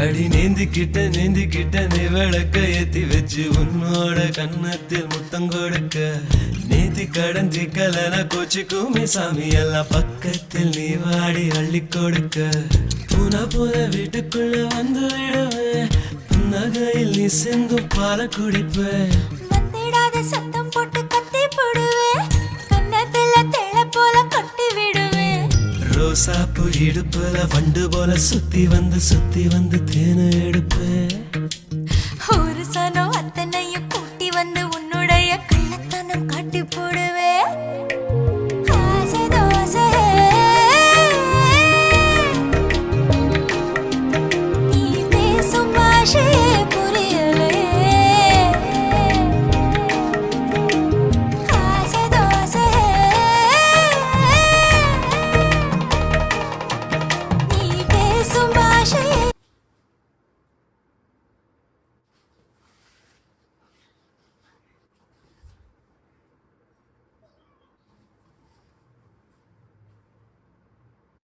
அடி நேந்திக்கிட்ட நீ விளக்க ஏத்தி வச்சு உன்னோட கன்னத்தில் முத்தம் கொடுக்க நேத்தி கடந்தி கலன கோச்சிக்குமே சாமி எல்லாம் பக்கத்தில் நீ வாடி அள்ளி கொடுக்க புன வீட்டுக்குள்ள வந்து விடுவேன் புன்னகையில் நீ சிந்தும் பால குடிப்பேன் வந்திடாத சத்தம் போட்டு கத்தி போடுவேன் கன்னத்துல தேள போல கட்டி விடுவேன் ரோசாப்பு இடுப்புல வண்டு போல சுத்தி வந்து தேனை எடுப்பேன் ஒரு சனம் அத்தனையும் கூட்டி வந்து